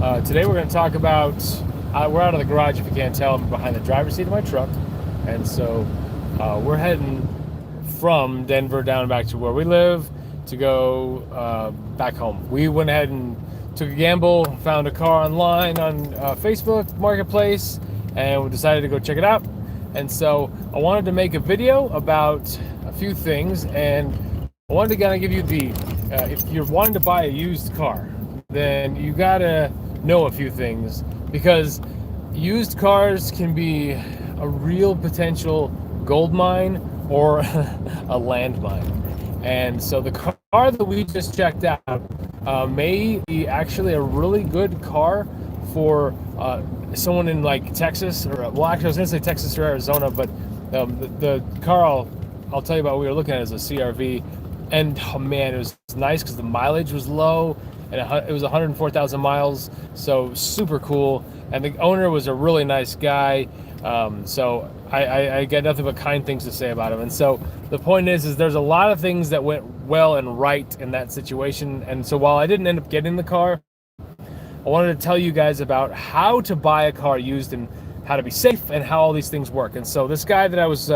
Today we're going to talk about, we're out of the garage if you can't tell, I'm behind the driver's seat of my truck. And so we're heading from Denver down back to where we live to go back home. We went ahead and took a gamble, found a car online on Facebook Marketplace, and we decided to go check it out. And so I wanted to make a video about a few things, and I wanted to kind of give you the, if you're wanting to buy a used car, then you gotta know a few things, because used cars can be a real potential gold mine or a landmine. And so the car that we just checked out may be actually a really good car for someone in like Texas, or well, actually I was gonna say Texas or Arizona, but the car I'll tell you about what we were looking at is a CRV, and oh man, it was nice because the mileage was low, and it was 104,000 miles, so super cool. And the owner was a really nice guy, so I get nothing but kind things to say about him. And so the point is there's a lot of things that went well and right in that situation. And so while I didn't end up getting the car, I wanted to tell you guys about how to buy a car used and how to be safe and how all these things work. And so this guy that I was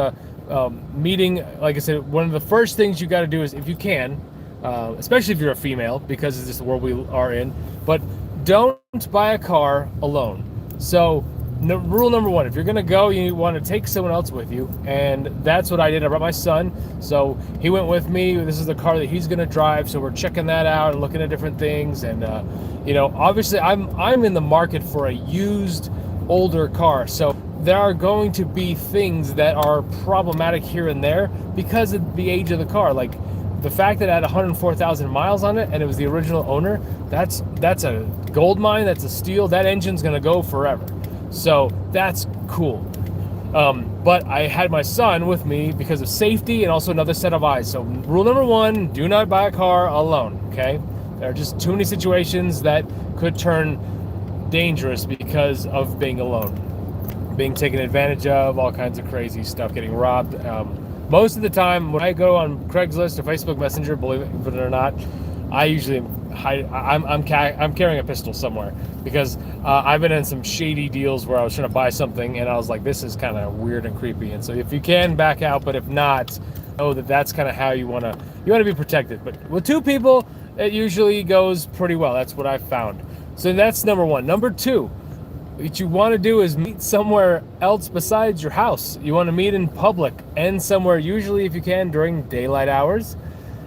meeting, like I said, one of the first things you got to do is, if you can, especially if you're a female, because it's just the world we are in, but don't buy a car alone. So rule number one, if you're gonna go, you want to take someone else with you, and that's what I did. I brought my son, so he went with me. This is the car that he's gonna drive, so we're checking that out and looking at different things. And obviously I'm in the market for a used older car, so there are going to be things that are problematic here and there because of the age of the car. Like the fact that it had 104,000 miles on it and it was the original owner, that's a gold mine, that's a steal. That engine's gonna go forever. So that's cool. But I had my son with me because of safety and also another set of eyes. So rule number one, do not buy a car alone, okay? There are just too many situations that could turn dangerous because of being alone. Being taken advantage of, all kinds of crazy stuff, getting robbed. Most of the time when I go on Craigslist or Facebook Messenger, believe it or not, I usually I'm carrying a pistol somewhere, because I've been in some shady deals where I was trying to buy something and I was like, this is kind of weird and creepy. And so if you can, back out, but if not, know that that's kind of how you want to be protected. But with two people, it usually goes pretty well. That's what I've found. So that's number one. Number two, what you want to do is meet somewhere else besides your house. You want to meet in public and somewhere, usually if you can, during daylight hours.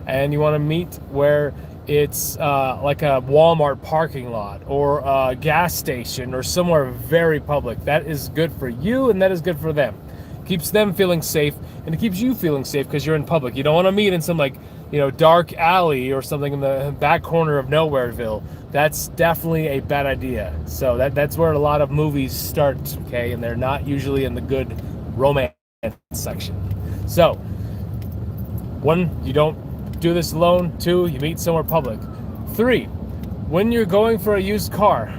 And you want to meet where it's like a Walmart parking lot or a gas station or somewhere very public. That is good for you and that is good for them. Keeps them feeling safe, and it keeps you feeling safe because you're in public. You don't want to meet in some dark alley or something in the back corner of Nowhereville. That's definitely a bad idea. So that's where a lot of movies start, okay? And they're not usually in the good romance section. So, one, you don't do this alone. Two, you meet somewhere public. Three, when you're going for a used car,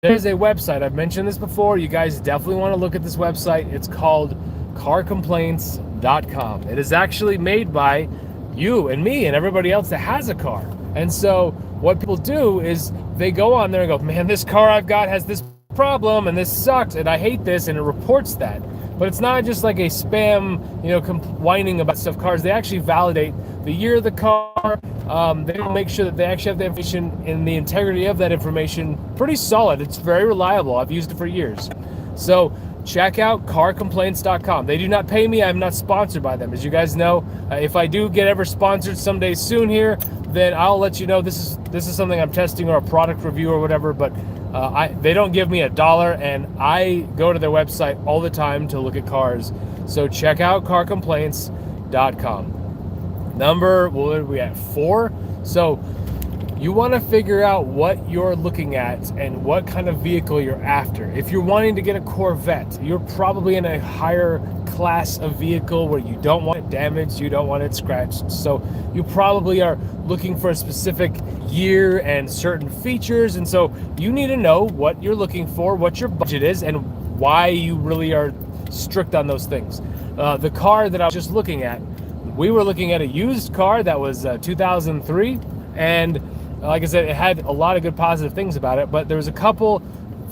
there's a website. I've mentioned this before. You guys definitely want to look at this website. It's called carcomplaints.com. It is actually made by you and me and everybody else that has a car. And so what people do is they go on there and go, man, this car I've got has this problem and this sucks and I hate this, and it reports that. But it's not just like a spam, whining about stuff cars. They actually validate the year of the car. They will make sure that they actually have the information, and the integrity of that information pretty solid. It's very reliable. I've used it for years. So check out carcomplaints.com. They do not pay me. I'm not sponsored by them. As you guys know, if I do get ever sponsored someday soon here, then I'll let you know. This is something I'm testing, or a product review or whatever, but they don't give me $1, and I go to their website all the time to look at cars. So check out carcomplaints.com. Number, what are we at? 4. So you want to figure out what you're looking at and what kind of vehicle you're after. If you're wanting to get a Corvette, you're probably in a higher class of vehicle where you don't want it damaged, you don't want it scratched. So you probably are looking for a specific year and certain features. And so you need to know what you're looking for, what your budget is, and why you really are strict on those things. The car that I was just looking at, we were looking at a used car that was 2003, and like I said, it had a lot of good positive things about it, but there was a couple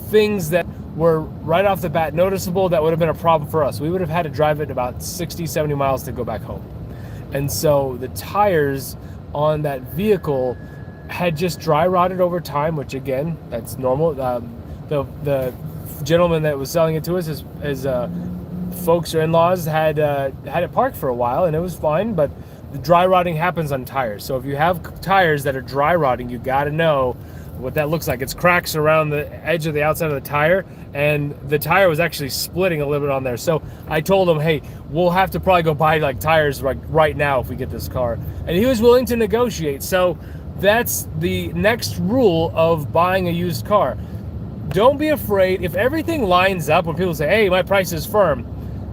things that were right off the bat noticeable that would have been a problem for us. We would have had to drive it about 60, 70 miles to go back home. And so the tires on that vehicle had just dry rotted over time, which again, that's normal. The gentleman that was selling it to us, his folks or in-laws had it parked for a while, and it was fine, but the dry rotting happens on tires. So if you have tires that are dry rotting, you got to know what that looks like. It's cracks around the edge of the outside of the tire, and the tire was actually splitting a little bit on there. So I told him, hey, we'll have to probably go buy like tires right now if we get this car. And he was willing to negotiate. So that's the next rule of buying a used car. Don't be afraid. If everything lines up when people say, hey, my price is firm,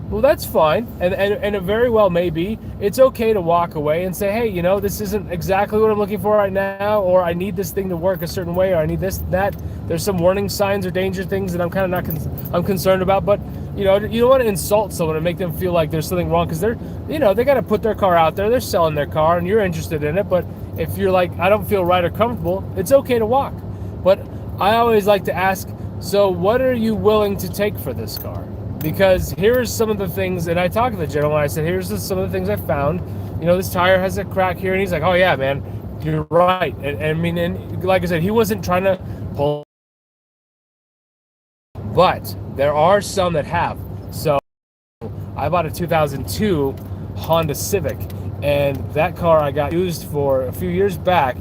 well, that's fine, and it very well may be. It's okay to walk away and say, hey, this isn't exactly what I'm looking for right now, or I need this thing to work a certain way, or I need this, that. There's some warning signs or danger things that I'm kind of I'm concerned about, but you don't want to insult someone and make them feel like there's something wrong, because they're, they got to put their car out there, they're selling their car, and you're interested in it. But if you're like, I don't feel right or comfortable, it's okay to walk. But I always like to ask, so what are you willing to take for this car? Because here's some of the things, and I talked to the gentleman, I said, here's some of the things I found. This tire has a crack here, and he's like, oh yeah, man, you're right. And like I said, he wasn't trying to pull, but there are some that have. So I bought a 2002 Honda Civic, and that car I got used for a few years back,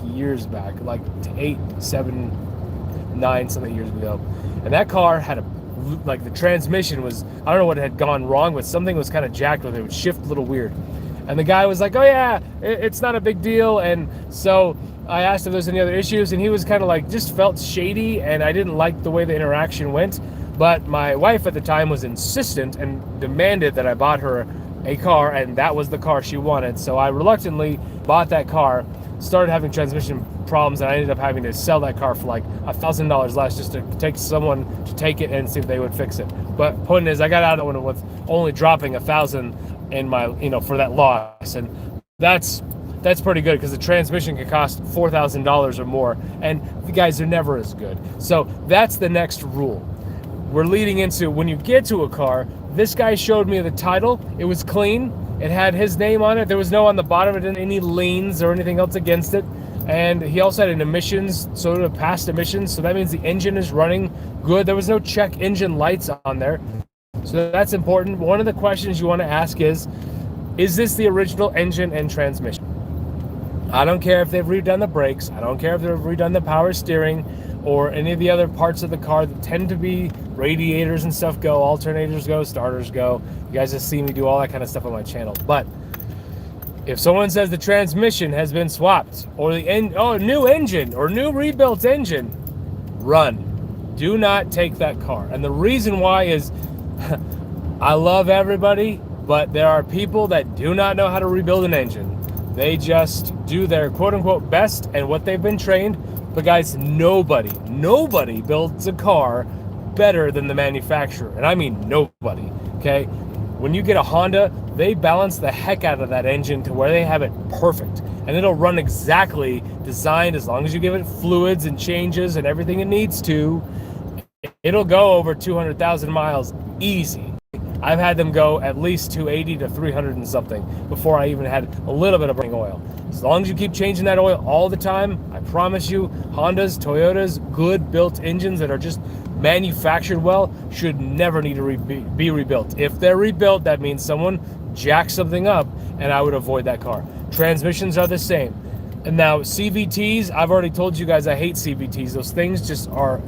like 8, 7, 9 something years ago. And that car had the transmission was, I don't know what had gone wrong, but something was kind of jacked with it. It would shift a little weird. And the guy was like, oh yeah, it's not a big deal. And so I asked if there's any other issues, and he was kind of like, just felt shady, and I didn't like the way the interaction went. But my wife at the time was insistent and demanded that I bought her a car, and that was the car she wanted. So I reluctantly bought that car, started having transmission problems, and I ended up having to sell that car for like $1,000 less just to take someone to take it and see if they would fix it. But point is, I got out of it with only dropping $1,000 in my, for that loss, and that's pretty good, because the transmission could cost $4,000 or more, and the guys are never as good. So that's the next rule. We're leading into, when you get to a car, this guy showed me the title. It was clean. It had his name on it. There was no on the bottom of it, any liens or anything else against it. And he also had an emissions, sort of past emissions. So that means the engine is running good. There was no check engine lights on there. So that's important. One of the questions you want to ask is this the original engine and transmission? I don't care if they've redone the brakes. I don't care if they've redone the power steering or any of the other parts of the car that tend to be radiators and stuff go, alternators go, starters go. You guys have seen me do all that kind of stuff on my channel. But if someone says the transmission has been swapped, or new engine or new rebuilt engine, run. Do not take that car. And the reason why is, I love everybody, but there are people that do not know how to rebuild an engine. They just do their quote-unquote best and what they've been trained. But guys, nobody builds a car better than the manufacturer. And I mean nobody, okay? When you get a Honda, they balance the heck out of that engine to where they have it perfect. And it'll run exactly designed, as long as you give it fluids and changes and everything it needs to. It'll go over 200,000 miles easy. I've had them go at least 280 to 300 and something before I even had a little bit of running oil. As long as you keep changing that oil all the time, I promise you, Hondas, Toyotas, good built engines that are just manufactured well should never need to be rebuilt. If they're rebuilt, that means someone jacked something up, and I would avoid that car. Transmissions are the same. And now CVTs, I've already told you guys I hate CVTs. Those things just are...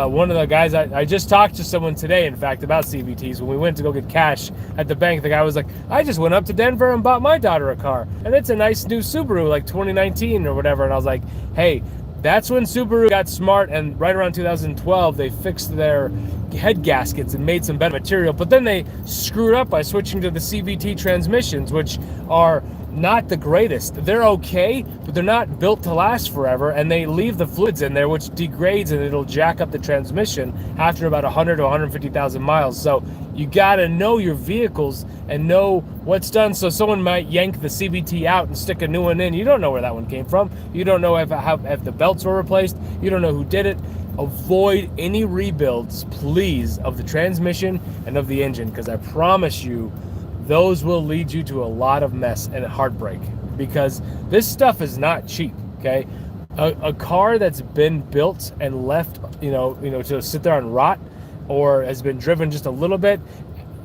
one of the guys, I just talked to someone today, in fact, about CVTs. When we went to go get cash at the bank, the guy was like, I just went up to Denver and bought my daughter a car, and it's a nice new Subaru, like 2019 or whatever. And I was like, hey, that's when Subaru got smart, and right around 2012 they fixed their head gaskets and made some better material. But then they screwed up by switching to the CVT transmissions, which are not the greatest. They're okay, but they're not built to last forever, and they leave the fluids in there, which degrades and it'll jack up the transmission after about 100 to 150,000 miles. So you gotta know your vehicles and know what's done. So someone might yank the CVT out and stick a new one in. You don't know where that one came from. You don't know if the belts were replaced. You don't know who did it. Avoid any rebuilds, please, of the transmission and of the engine, because I promise you, those will lead you to a lot of mess and heartbreak, because this stuff is not cheap, okay? A car that's been built and left, to sit there and rot, or has been driven just a little bit,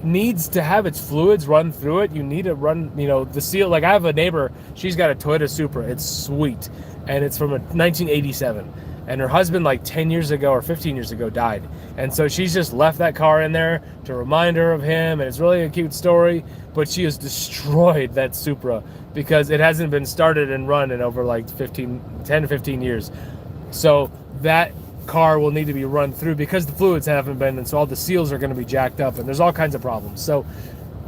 needs to have its fluids run through it. You need to run, the seal. Like, I have a neighbor, she's got a Toyota Supra. It's sweet, and it's from a 1987. And her husband, like 10 years ago or 15 years ago, died. And so she's just left that car in there to remind her of him. And it's really a cute story. But she has destroyed that Supra because it hasn't been started and run in over like 10 to 15 years. So that car will need to be run through because the fluids haven't been. And so all the seals are going to be jacked up. And there's all kinds of problems. So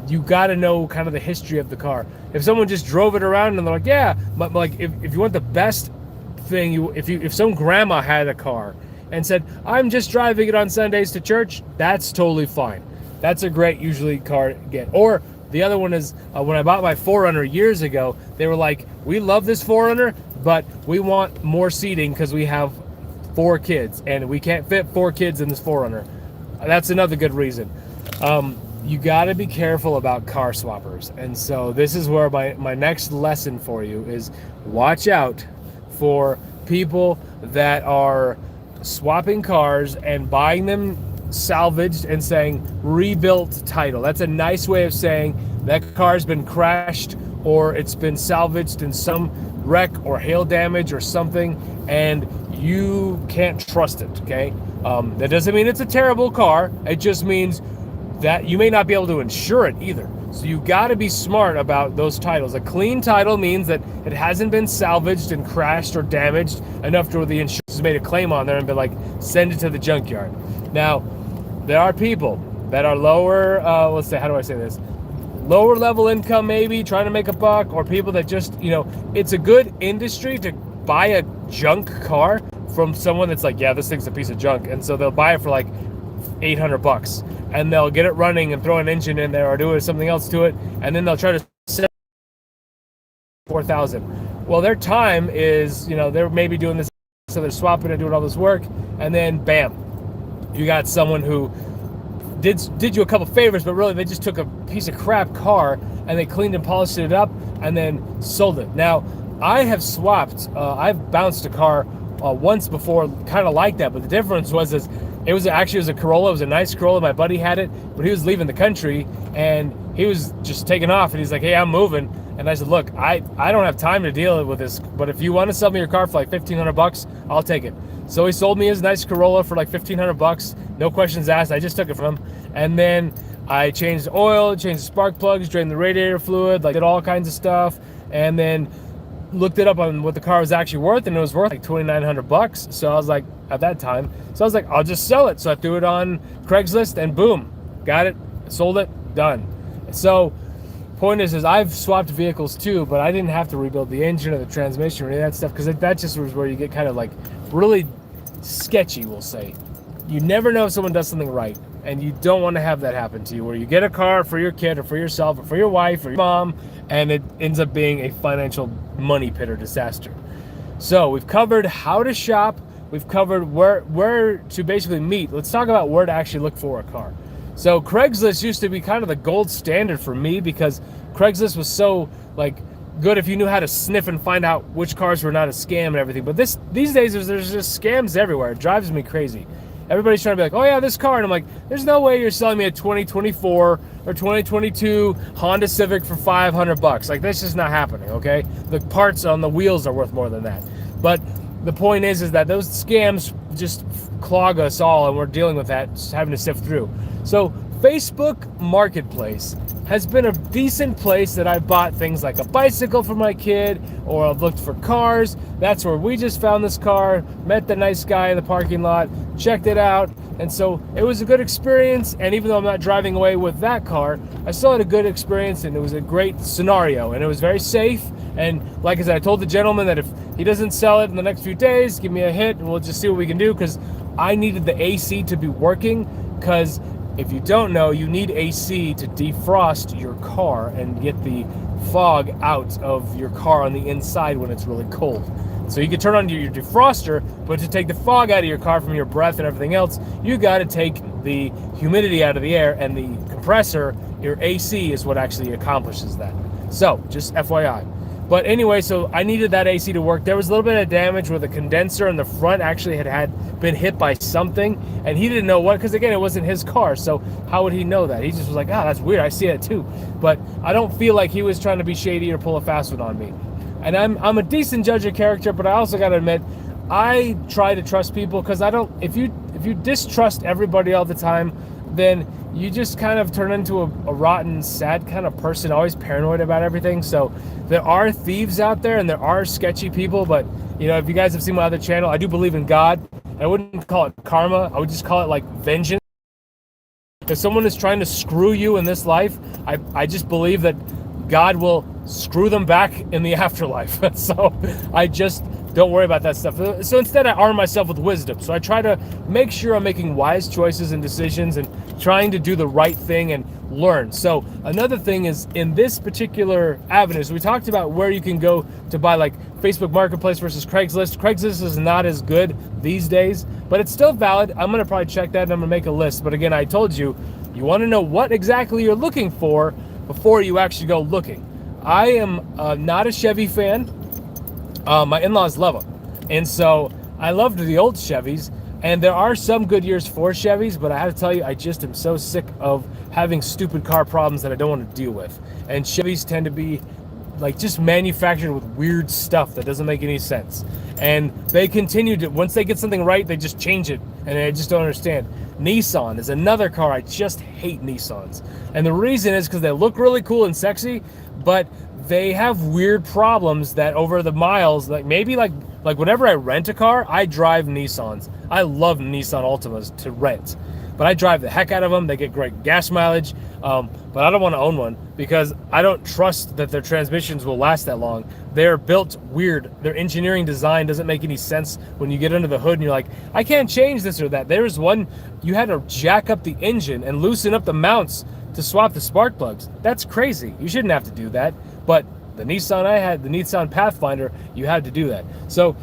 you got to know kind of the history of the car. If someone just drove it around and they're like, yeah, but like if you want the best thing, if some grandma had a car and said, I'm just driving it on Sundays to church, that's totally fine. That's a great usually car to get. Or the other one is when I bought my 4Runner years ago, they were like, we love this 4Runner, but we want more seating because we have 4 kids and we can't fit 4 kids in this 4Runner. That's another good reason. You got to be careful about car swappers. And so this is where my next lesson for you is watch out for people that are swapping cars and buying them salvaged and saying rebuilt title. That's a nice way of saying that car's been crashed or it's been salvaged in some wreck or hail damage or something, and you can't trust it, okay? That doesn't mean it's a terrible car. It just means that you may not be able to insure it either. So you got to be smart about those titles. A clean title means that it hasn't been salvaged and crashed or damaged enough to where the insurance has made a claim on there and been like, send it to the junkyard. Now, there are people that are lower, let's say, how do I say this? Lower level income maybe, trying to make a buck, or people that just, it's a good industry to buy a junk car from someone that's like, yeah, this thing's a piece of junk. And so they'll buy it for like $800. And they'll get it running and throw an engine in there or do something else to it, and then they'll try to sell $4,000. Well, their time is, they're maybe doing this, so they're swapping and doing all this work, and then bam, you got someone who did you a couple favors, but really they just took a piece of crap car and they cleaned and polished it up and then sold it. Now, I have swapped, I've bounced a car once before, kind of like that, but the difference was it was a Corolla. It was a nice Corolla. My buddy had it, but he was leaving the country and he was just taking off. And he's like, "Hey, I'm moving." And I said, "Look, I don't have time to deal with this, but if you want to sell me your car for like $1,500, I'll take it." So he sold me his nice Corolla for like $1,500, no questions asked. I just took it from him, and then I changed the oil, changed the spark plugs, drained the radiator fluid, like did all kinds of stuff, and then looked it up on what the car was actually worth, and it was worth like $2,900. So I was like, at that time, so I was like, I'll just sell it. So I threw it on Craigslist, and boom, got it, sold it, done. So point is I've swapped vehicles too, but I didn't have to rebuild the engine or the transmission or any of that stuff, because that just was where you get kind of like really sketchy, we'll say. You never know if someone does something right, and you don't want to have that happen to you, where you get a car for your kid or for yourself or for your wife or your mom, and it ends up being a financial money pit or disaster. So we've covered how to shop. We've covered where to basically meet. Let's talk about where to actually look for a car. So Craigslist used to be kind of the gold standard for me, because Craigslist was so like good if you knew how to sniff and find out which cars were not a scam and everything. But these days there's just scams everywhere. It drives me crazy. Everybody's trying to be like, oh yeah, this car. And I'm like, there's no way you're selling me a 2024 or 2022 Honda Civic for $500. Like, that's just not happening, okay? The parts on the wheels are worth more than that. But the point is that those scams just clog us all, and we're dealing with that, just having to sift through. So Facebook Marketplace has been a decent place that I bought things like a bicycle for my kid, or I've looked for cars. That's where we just found this car, met the nice guy in the parking lot, checked it out, And so it was a good experience, and even though I'm not driving away with that car, I still had a good experience, and it was a great scenario, and it was very safe. And like I said, I told the gentleman that if he doesn't sell it in the next few days, give me a hit, and we'll just see what we can do, because I needed the AC to be working, because if you don't know, you need AC to defrost your car and get the fog out of your car on the inside when it's really cold. So you can turn on your defroster, but to take the fog out of your car from your breath and everything else, you got to take the humidity out of the air, and the compressor, your AC, is what actually accomplishes that. So just FYI. But anyway, so I needed that AC to work. There was a little bit of damage where the condenser in the front actually had been hit by something, and he didn't know what, because again, it wasn't his car, so how would he know that? He just was like, that's weird, I see it too. But I don't feel like he was trying to be shady or pull a fast one on me. And I'm a decent judge of character, but I also got to admit, I try to trust people, because I don't, if you distrust everybody all the time, then you just kind of turn into a rotten, sad kind of person, always paranoid about everything. So there are thieves out there, and there are sketchy people, but you know, if you guys have seen my other channel, I do believe in God. I wouldn't call it karma, I would just call it like vengeance. If someone is trying to screw you in this life, I just believe that God will screw them back in the afterlife. So I just don't worry about that stuff. So instead, I arm myself with wisdom. So I try to make sure I'm making wise choices and decisions and trying to do the right thing and learn. So another thing is, in this particular avenue, so we talked about where you can go to buy, like Facebook Marketplace versus Craigslist. Craigslist is not as good these days, but it's still valid. I'm going to probably check that, and I'm going to make a list. But again, I told you, you want to know what exactly you're looking for before you actually go looking. I am not a Chevy fan. My in-laws love them, and so I loved the old Chevys, and there are some good years for Chevys, but I have to tell you, I just am so sick of having stupid car problems that I don't want to deal with. And Chevys tend to be like just manufactured with weird stuff that doesn't make any sense, and they continue to, once they get something right, they just change it, and I just don't understand. Nissan is another car. I just hate Nissans, and the reason is because they look really cool and sexy, but they have weird problems that over the miles, like maybe like whenever I rent a car, I drive Nissans. I love Nissan Altimas to rent, but I drive the heck out of them. They get great gas mileage, but I don't want to own one because I don't trust that their transmissions will last that long. They're built weird. Their engineering design doesn't make any sense when you get under the hood and you're like, I can't change this or that. There's one, you had to jack up the engine and loosen up the mounts to swap the spark plugs. That's crazy. You shouldn't have to do that. But the Nissan I had, the Nissan Pathfinder, you had to do that. So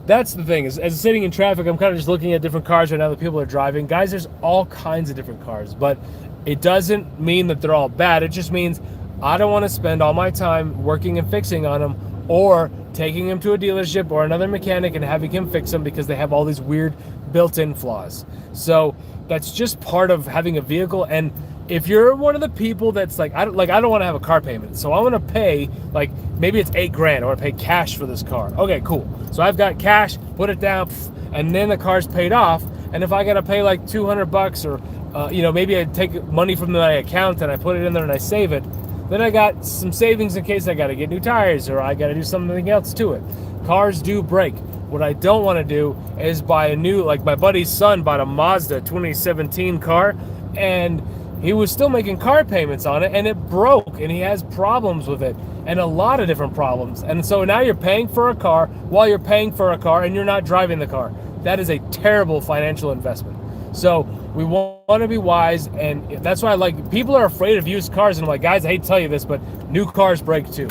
that's the thing, is as sitting in traffic, I'm kind of just looking at different cars right now that people are driving. Guys, there's all kinds of different cars, but it doesn't mean that they're all bad. It just means I don't want to spend all my time working and fixing on them, or taking them to a dealership or another mechanic and having him fix them because they have all these weird built-in flaws. So that's just part of having a vehicle. And if you're one of the people that's like I don't want to have a car payment, so I want to pay, like maybe it's $8,000, I want to pay cash for this car. Okay, cool. So I've got cash, put it down, and then the car's paid off. And if I got to pay like $200 or maybe I take money from my account and I put it in there and I save it, then I got some savings in case I got to get new tires or I got to do something else to it. Cars do break. What I don't want to do is buy a new, like my buddy's son bought a Mazda 2017 car, and he was still making car payments on it, and it broke, and he has problems with it, and a lot of different problems. And so now you're paying for a car while you're paying for a car, and you're not driving the car. That is a terrible financial investment. So we want to be wise, and that's why people are afraid of used cars, and I'm like, guys, I hate to tell you this, but new cars break too.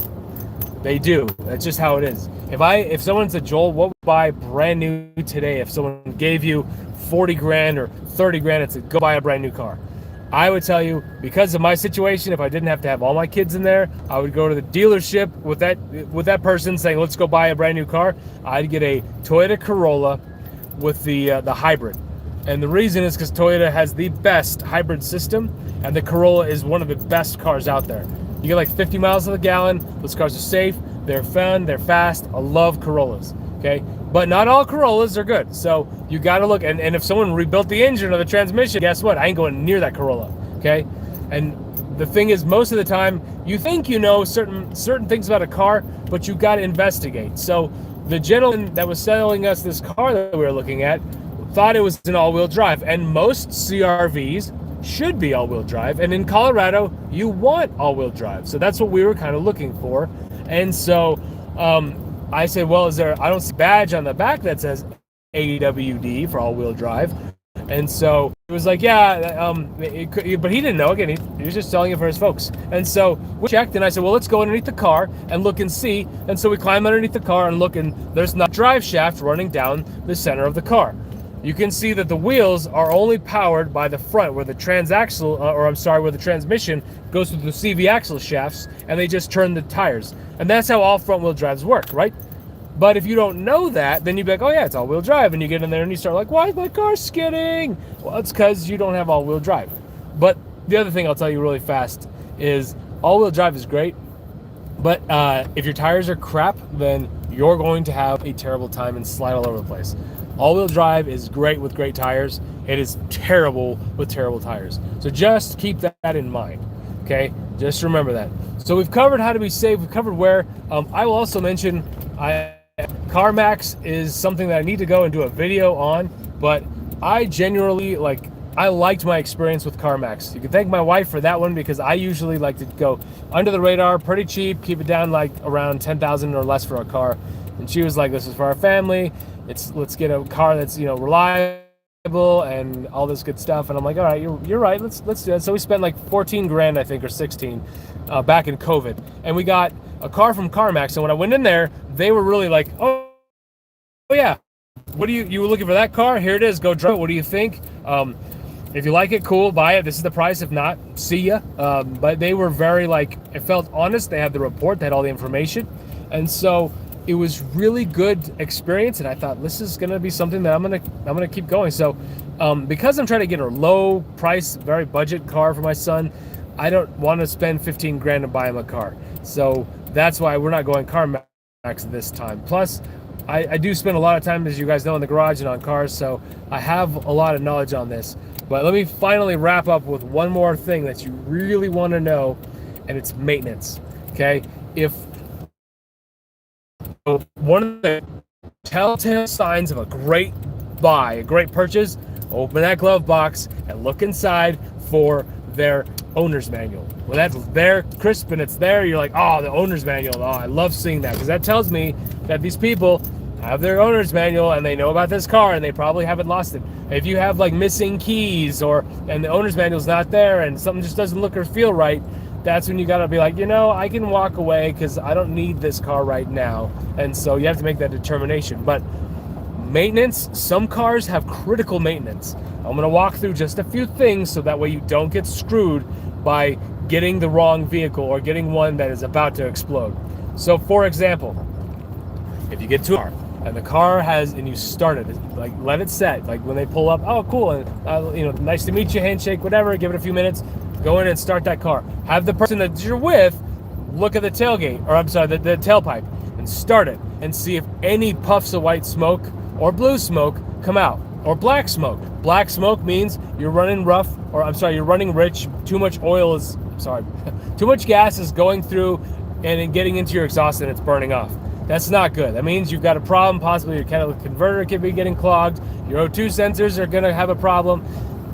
They do. That's just how it is. If someone said, Joel, what would you buy brand new today? If someone gave you $40,000 or $30,000 and said, go buy a brand new car, I would tell you, because of my situation, if I didn't have to have all my kids in there, I would go to the dealership with that person saying, let's go buy a brand new car. I'd get a Toyota Corolla with the hybrid. And the reason is because Toyota has the best hybrid system, and the Corolla is one of the best cars out there. You get like 50 miles to the gallon. Those cars are safe, they're fun, they're fast. I love Corollas, okay? But not all Corollas are good. So you got to look, and if someone rebuilt the engine or the transmission, guess what? I ain't going near that Corolla, okay? And the thing is, most of the time, you think you know certain things about a car, but you got to investigate. So the gentleman that was selling us this car that we were looking at, thought it was an all-wheel drive, and most CRVs should be all-wheel drive, and in Colorado you want all-wheel drive, so that's what we were kind of looking for. And so I said, well, I don't see a badge on the back that says AWD for all-wheel drive. And so it was like, yeah, but he didn't know. Again, he was just selling it for his folks. And so we checked, and I said, well, let's go underneath the car and look and see. And so we climb underneath the car and look, and there's not a drive shaft running down the center of the car. You can see that the wheels are only powered by the front, where the where the transmission goes through the CV axle shafts, and they just turn the tires. And that's how all front-wheel drives work, right? But if you don't know that, then you'd be like, oh yeah, it's all-wheel drive. And you get in there and you start like, why is my car skidding? Well, it's because you don't have all-wheel drive. But the other thing I'll tell you really fast is all-wheel drive is great, but if your tires are crap, then you're going to have a terrible time and slide all over the place. All-wheel drive is great with great tires. It is terrible with terrible tires. So just keep that in mind, okay? Just remember that. So we've covered how to be safe. We've covered where. I will also mention CarMax is something that I need to go and do a video on, but I genuinely I liked my experience with CarMax. You can thank my wife for that one, because I usually like to go under the radar, pretty cheap, keep it down like around $10,000 or less for a car. And she was like, this is for our family. Let's get a car that's, reliable and all this good stuff. And I'm like, all right, you're right. Let's do it. So we spent like 14 grand, I think, or 16 back in COVID. And we got a car from CarMax. And when I went in there, they were really like, oh yeah, what you were looking for that car? Here it is. Go drive it. What do you think? If you like it, cool, buy it. This is the price. If not, see ya. But they were very it felt honest. They had the report. They had all the information. And so it was really good experience, and I thought this is going to be something that I'm going to keep going. So because I'm trying to get a low price, very budget car for my son, I don't want to spend 15 grand to buy him a car. So that's why we're not going CarMax this time. Plus, I do spend a lot of time, as you guys know, in the garage and on cars, so I have a lot of knowledge on this. But let me finally wrap up with one more thing that you really want to know, and it's maintenance, okay? One of the telltale signs of a great buy, a great purchase, open that glove box and look inside for their owner's manual. When that's there, crisp, and it's there, you're like, oh, the owner's manual. Oh, I love seeing that, because that tells me that these people have their owner's manual and they know about this car and they probably haven't lost it. If you have like missing keys and the owner's manual's not there and something just doesn't look or feel right, that's when you gotta be like, I can walk away because I don't need this car right now. And so you have to make that determination. But maintenance, some cars have critical maintenance. I'm gonna walk through just a few things so that way you don't get screwed by getting the wrong vehicle or getting one that is about to explode. So for example, if you get to a car and the car and you start it, let it set, when they pull up, oh cool, and nice to meet you, handshake, whatever, give it a few minutes, go in and start that car. Have the person that you're with look at the tailgate, or I'm sorry, the tailpipe, and start it and see if any puffs of white smoke or blue smoke come out, or black smoke. Black smoke means you're running rough, you're running rich, too much gas is going through and getting into your exhaust and it's burning off. That's not good. That means you've got a problem. Possibly your catalytic converter could be getting clogged. Your O2 sensors are going to have a problem.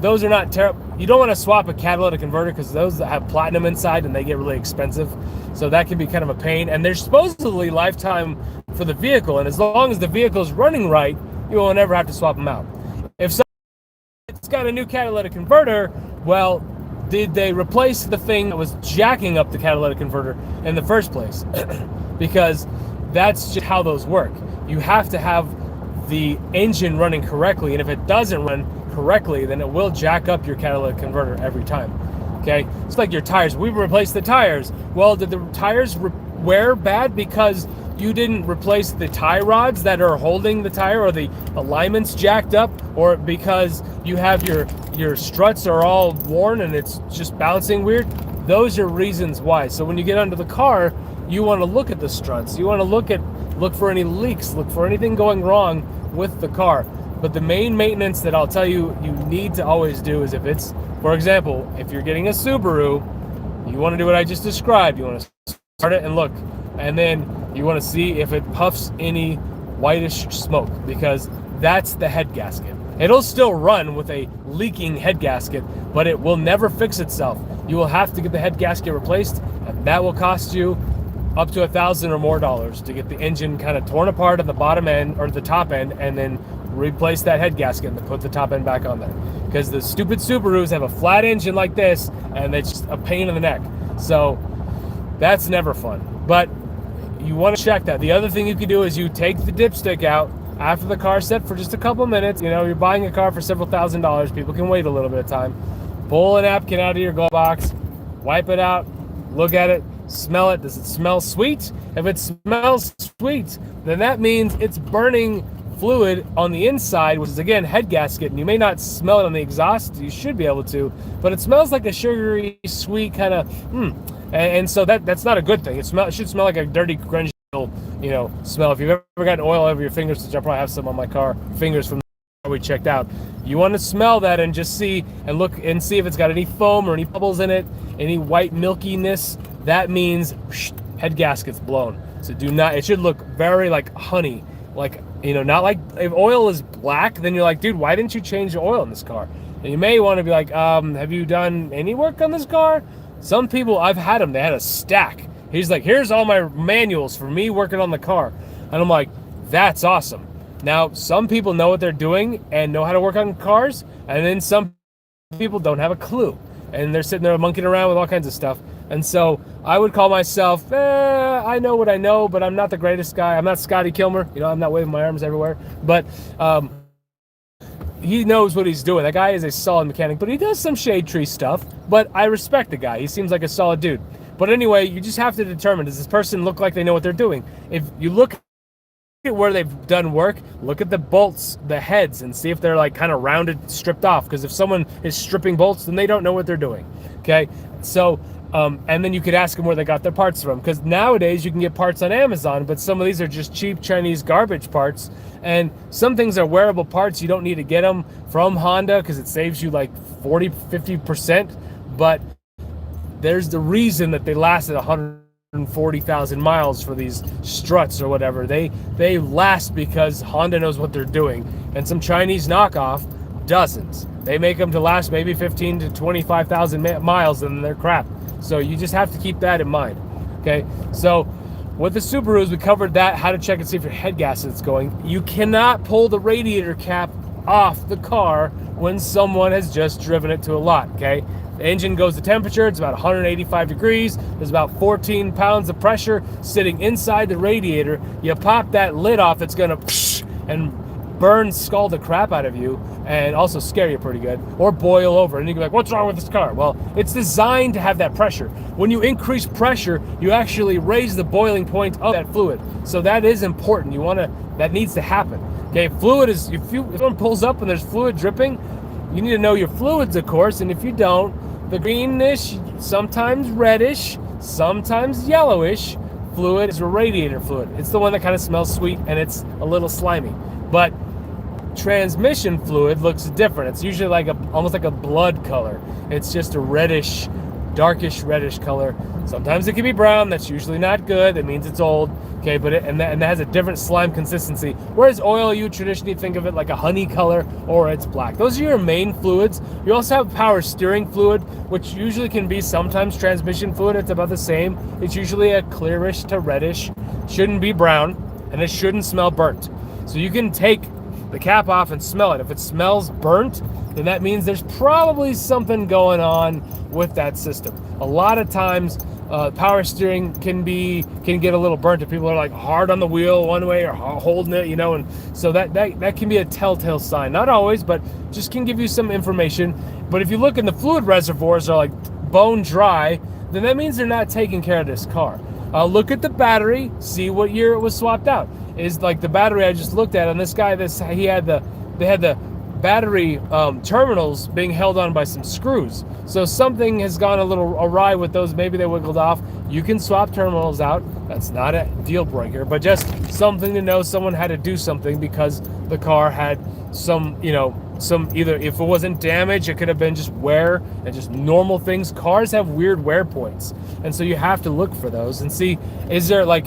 Those are not terrible. You don't want to swap a catalytic converter because those have platinum inside and they get really expensive. So that can be kind of a pain. And they're supposedly lifetime for the vehicle. And as long as the vehicle's running right, you will never have to swap them out. If it's got a new catalytic converter, well, did they replace the thing that was jacking up the catalytic converter in the first place? Because that's just how those work. You have to have the engine running correctly, and if it doesn't run correctly, then it will jack up your catalytic converter every time. Okay, it's like your tires. We replaced the tires. Well, did the tires wear bad because you didn't replace the tie rods that are holding the tire, or the alignments jacked up, or because you have your struts are all worn and it's just bouncing weird? Those are reasons why. So when you get under the car, you want to look at the struts. You want to look for any leaks, look for anything going wrong with the car. But the main maintenance that I'll tell you need to always do is if it's, for example, if you're getting a Subaru, you want to do what I just described. You want to start it and look. And then you want to see if it puffs any whitish smoke, because that's the head gasket. It'll still run with a leaking head gasket, but it will never fix itself. You will have to get the head gasket replaced, and that will cost you up to $1,000 or more to get the engine kind of torn apart at the bottom end or the top end, and then replace that head gasket and put the top end back on there. Because the stupid Subarus have a flat engine like this, and it's just a pain in the neck. So that's never fun. But you want to check that. The other thing you can do is you take the dipstick out after the car's set for just a couple minutes. You know, you're buying a car for several $1,000s. People can wait a little bit of time. Pull a napkin out of your glove box, wipe it out, look at it, smell it. Does it smell sweet? If it smells sweet, then that means it's burning fluid on the inside, which is again head gasket, and you may not smell it on the exhaust. You should be able to, but it smells like a sugary, sweet kind of and so that's not a good thing. It should smell like a dirty, grungy, smell. If you've ever gotten oil over your fingers, which I probably have some on my car fingers from the we checked out, you want to smell that and just see and look and see if it's got any foam or any bubbles in it, any white milkiness. That means head gasket's blown. So do not. It should look very like honey, like, not like if oil is black, then you're like, dude, why didn't you change the oil in this car? And you may want to be like, have you done any work on this car? Some people, I've had them, they had a stack. He's like, here's all my manuals for me working on the car. And I'm like, that's awesome. Now, some people know what they're doing and know how to work on cars, and then some people don't have a clue. And they're sitting there monkeying around with all kinds of stuff. And so I would call myself, I know what I know, but I'm not the greatest guy. I'm not Scotty Kilmer. I'm not waving my arms everywhere. But he knows what he's doing. That guy is a solid mechanic, but he does some shade tree stuff. But I respect the guy. He seems like a solid dude. But anyway, you just have to determine, does this person look like they know what they're doing? If you look at where they've done work, look at the bolts, the heads, and see if they're like kind of rounded, stripped off. Because if someone is stripping bolts, then they don't know what they're doing. Okay? So, and then you could ask them where they got their parts from. Because nowadays you can get parts on Amazon, but some of these are just cheap Chinese garbage parts. And some things are wearable parts. You don't need to get them from Honda because it saves you like 40-50%. But there's the reason that they lasted 140,000 miles for these struts or whatever. They last because Honda knows what they're doing. And some Chinese knockoff doesn't. They make them to last maybe 15 to 25,000 miles, and they're crap. So you just have to keep that in mind. Okay, so with the Subarus, we covered that, how to check and see if your head gasket's going. You cannot pull the radiator cap off the car when someone has just driven it to a lot, okay? The engine goes to temperature, it's about 185 degrees, there's about 14 pounds of pressure sitting inside the radiator. You pop that lid off, it's gonna and scald the crap out of you, and also scare you pretty good, or boil over, and you can be like, what's wrong with this car? Well, it's designed to have that pressure. When you increase pressure, you actually raise the boiling point of that fluid. So that is important. That needs to happen. Okay, fluid is, if someone pulls up and there's fluid dripping, you need to know your fluids, of course, and if you don't, the greenish, sometimes reddish, sometimes yellowish fluid is a radiator fluid. It's the one that kind of smells sweet and it's a little slimy. But transmission fluid looks different. It's usually like almost like a blood color. It's just a reddish, darkish reddish color. Sometimes it can be brown. That's usually not good. That means it's old. Okay, but that has a different slime consistency. Whereas oil, you traditionally think of it like a honey color, or it's black. Those are your main fluids. You also have power steering fluid, which usually can be sometimes transmission fluid. It's about the same. It's usually a clearish to reddish. Shouldn't be brown, and it shouldn't smell burnt. So you can take the cap off and smell it. If it smells burnt, then that means there's probably something going on with that system. A lot of times, power steering can get a little burnt if people are like hard on the wheel one way or holding it, and so that can be a telltale sign. Not always, but just can give you some information. But if you look in the fluid reservoirs are like bone dry, then that means they're not taking care of this car. Look at the battery, see what year it was swapped out. Is like the battery I just looked at on this guy. They had the battery terminals being held on by some screws. So something has gone a little awry with those. Maybe they wiggled off. You can swap terminals out. That's not a deal breaker, but just something to know. Someone had to do something because the car had some either, if it wasn't damage, it could have been just wear and just normal things. Cars have weird wear points, and so you have to look for those and see, is there like,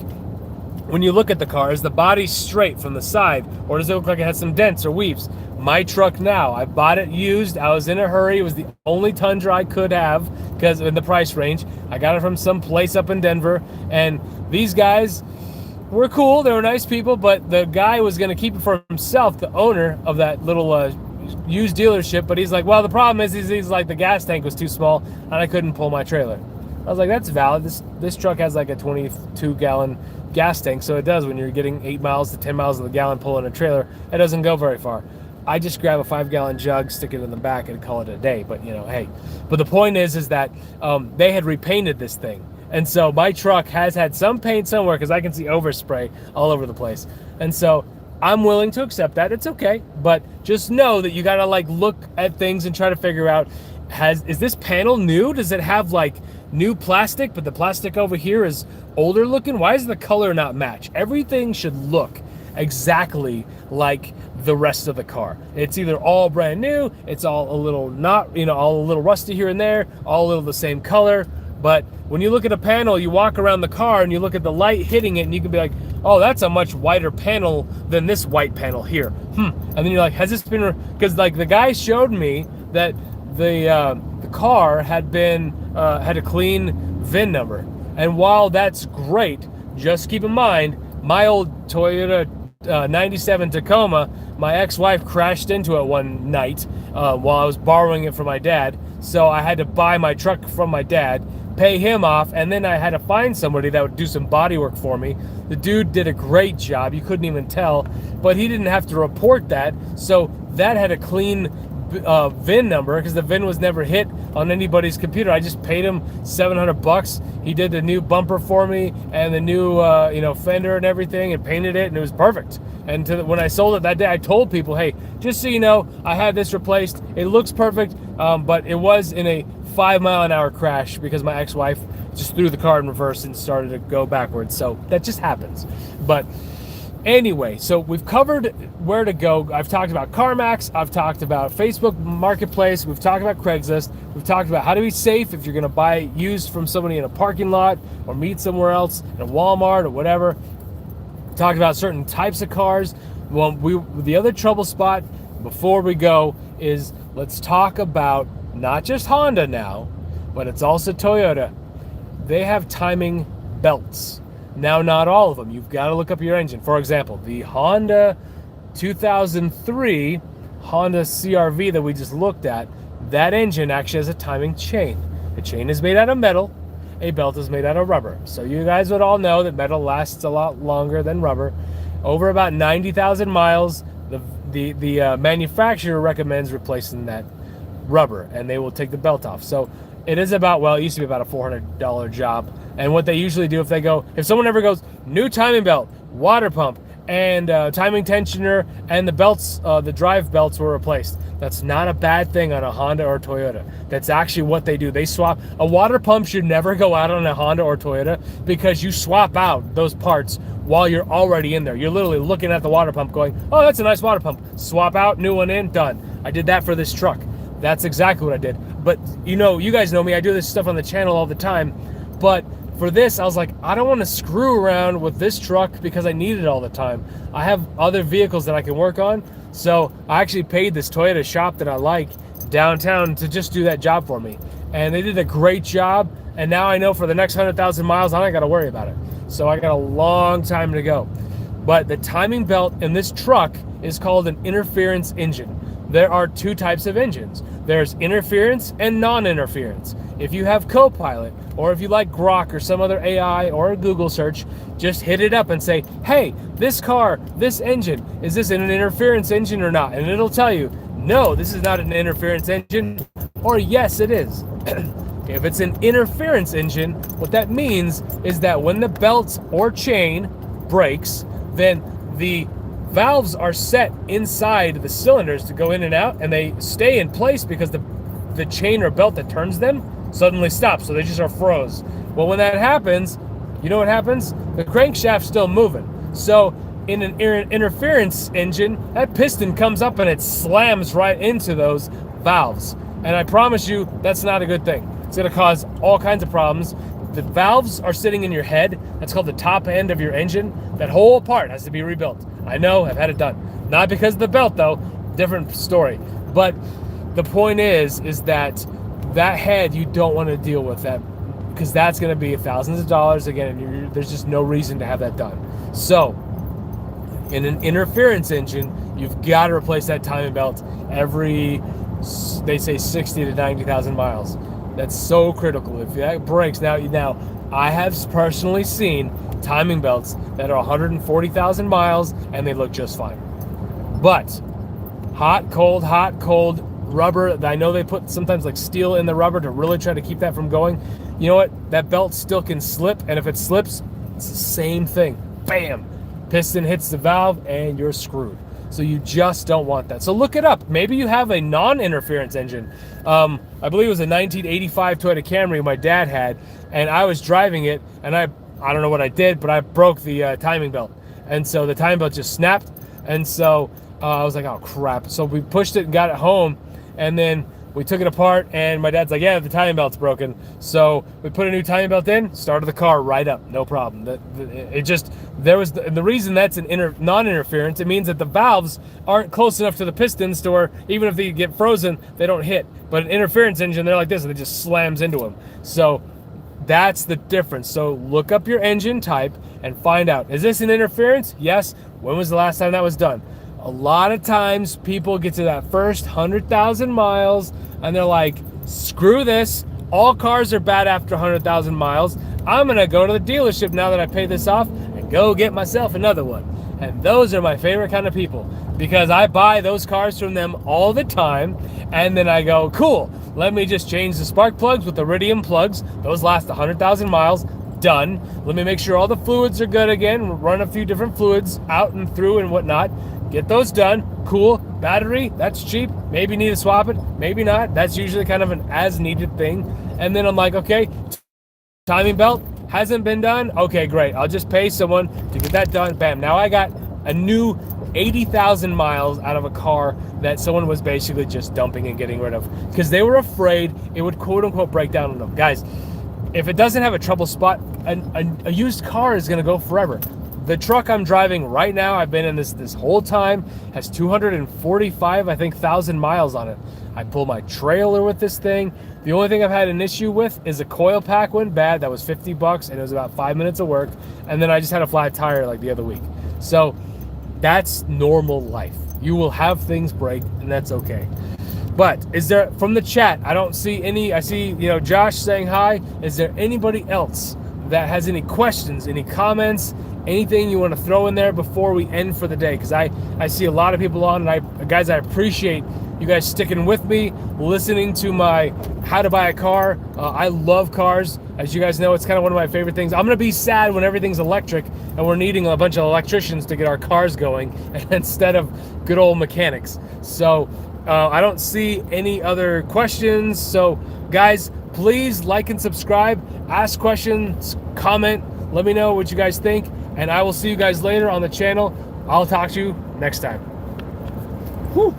when you look at the car, is the body straight from the side, or does it look like it has some dents or weaves? my truck now. I bought it used. I was in a hurry. It was the only Tundra I could have because in the price range. I got it from some place up in Denver, and these guys were cool. They were nice people, but the guy was going to keep it for himself, the owner of that little used dealership. But he's like, well, the problem is he's like, the gas tank was too small and I couldn't pull my trailer. I was like, that's valid. This truck has like a 22-gallon gas tank, so it does. When you're getting 8 miles to 10 miles of the gallon pulling a trailer, it doesn't go very far. I just grab a 5-gallon jug, stick it in the back, and call it a day. But hey. But the point is that they had repainted this thing, and so my truck has had some paint somewhere because I can see overspray all over the place. And so I'm willing to accept that. It's okay, but just know that you gotta like look at things and try to figure out, is this panel new? Does it have like new plastic, but the plastic over here is older looking? Why does the color not match? Everything should look exactly like the rest of the car. It's either all brand new, it's all a little not, all a little rusty here and there, all a little the same color. But when you look at a panel, you walk around the car and you look at the light hitting it, and you can be like, oh, that's a much whiter panel than this white panel here. And then you're like, has this been, because like the guy showed me that the car had a clean VIN number. And while that's great, just keep in mind, my old Toyota 97 Tacoma, my ex-wife crashed into it one night while I was borrowing it from my dad. So I had to buy my truck from my dad, pay him off, and then I had to find somebody that would do some body work for me. The dude did a great job. You couldn't even tell, but he didn't have to report that. So that had a clean VIN number because the VIN was never hit on anybody's computer. I just paid him $700. He did the new bumper for me and the new fender and everything, and painted it, and it was perfect. And when I sold it that day, I told people, hey, just so you know, I had this replaced. It looks perfect, but it was in a 5-mile-an-hour crash because my ex-wife just threw the car in reverse and started to go backwards. So that just happens. But anyway, so we've covered where to go. I've talked about CarMax. I've talked about Facebook Marketplace. We've talked about Craigslist. We've talked about how to be safe if you're going to buy used from somebody in a parking lot or meet somewhere else in a Walmart or whatever. Talked about certain types of cars. Well, the other trouble spot before we go is let's talk about not just Honda now, but it's also Toyota. They have timing belts. Now, not all of them. You've got to look up your engine. For example, the Honda 2003 Honda CR-V that we just looked at, that engine actually has a timing chain. The chain is made out of metal. A belt is made out of rubber. So you guys would all know that metal lasts a lot longer than rubber. Over about 90,000 miles, the manufacturer recommends replacing that rubber, and they will take the belt off. So it is about, it used to be about a $400 job. And what they usually do if someone ever goes, new timing belt, water pump, and timing tensioner, and the belts, the drive belts were replaced. That's not a bad thing on a Honda or Toyota. That's actually what they do. They swap. A water pump should never go out on a Honda or Toyota because you swap out those parts while you're already in there. You're literally looking at the water pump going, oh, that's a nice water pump. Swap out, new one in, done. I did that for this truck. That's exactly what I did. But you guys know me. I do this stuff on the channel all the time. But for this, I was like, I don't want to screw around with this truck because I need it all the time. I have other vehicles that I can work on. So I actually paid this Toyota shop that I like downtown to just do that job for me. And they did a great job. And now I know for the next 100,000 miles, I don't got to worry about it. So I got a long time to go. But the timing belt in this truck is called an interference engine. There are two types of engines. There's interference and non-interference. If you have Copilot, or if you like Grok or some other AI or a Google search, just hit it up and say, hey, this car, this engine, is this an interference engine or not? And it'll tell you, no, this is not an interference engine, or yes, it is. If it's an interference engine, what that means is that when the belt or chain breaks, then the valves are set inside the cylinders to go in and out, and they stay in place because the chain or belt that turns them suddenly stops, so they just are froze. Well, when that happens, you know what happens? The crankshaft's still moving. So in an interference engine, that piston comes up and it slams right into those valves. And I promise you, that's not a good thing. It's going to cause all kinds of problems. The valves are sitting in your head. That's called the top end of your engine. That whole part has to be rebuilt. I know, I've had it done. Not because of the belt, though. different story. But the point is that head, you don't want to deal with that, because that's going to be thousands of dollars again, and there's just no reason to have that done. So in an interference engine, you've got to replace that timing belt every, they say, 60 to 90,000 miles. That's so critical. If that breaks, now I have personally seen timing belts that are 140,000 miles and they look just fine. But hot, cold, rubber, I know they put sometimes like steel in the rubber to really try to keep that from going. You know what? That belt still can slip, and if it slips, it's the same thing. Bam! Piston hits the valve and you're screwed. So you just don't want that. So look it up. Maybe you have a non-interference engine. I believe it was a 1985 Toyota Camry my dad had, and I was driving it, and I don't know what I did, but I broke the timing belt. And so the timing belt just snapped, and so I was like, oh crap. So we pushed it and got it home, and then we took it apart, and my dad's like, yeah, the timing belt's broken. So we put a new timing belt in, started the car right up, no problem. The reason that's an non-interference, it means that the valves aren't close enough to the pistons to where even if they get frozen, they don't hit. But an interference engine, they're like this, and it just slams into them. So that's the difference. So look up your engine type and find out, is this an interference? Yes. When was the last time that was done? A lot of times people get to that first 100,000 miles and they're like, screw this. All cars are bad after 100,000 miles. I'm going to go to the dealership now that I paid this off and go get myself another one. And those are my favorite kind of people, because I buy those cars from them all the time. And then I go, cool, let me just change the spark plugs with iridium plugs. Those last 100,000 miles. Done. Let me make sure all the fluids are good again. Run a few different fluids out and through and whatnot. Get those done. Cool. Battery, that's cheap. Maybe need to swap it. Maybe not. That's usually kind of an as needed thing. And then I'm like, okay, timing belt hasn't been done. Okay, great. I'll just pay someone to get that done. Bam. Now I got a new 80,000 miles out of a car that someone was basically just dumping and getting rid of because they were afraid it would quote unquote break down on them. Guys, if it doesn't have a trouble spot, a used car is going to go forever. The truck I'm driving right now, I've been in this whole time, has 245, I think, 1,000 miles on it. I pull my trailer with this thing. The only thing I've had an issue with is a coil pack went bad. That was $50 and it was about 5 minutes of work. And then I just had a flat tire like the other week. So that's normal life. You will have things break, and that's okay. But is there, from the chat, I don't see any, I see, Josh saying hi. Is there anybody else that has any questions, any comments, anything you want to throw in there before we end for the day? Because I see a lot of people on, and guys, I appreciate you guys sticking with me, listening to my how to buy a car. I love cars. As you guys know, it's kind of one of my favorite things. I'm going to be sad when everything's electric and we're needing a bunch of electricians to get our cars going instead of good old mechanics. So I don't see any other questions. So guys, please like and subscribe, ask questions, comment, let me know what you guys think, and I will see you guys later on the channel. I'll talk to you next time. Whew.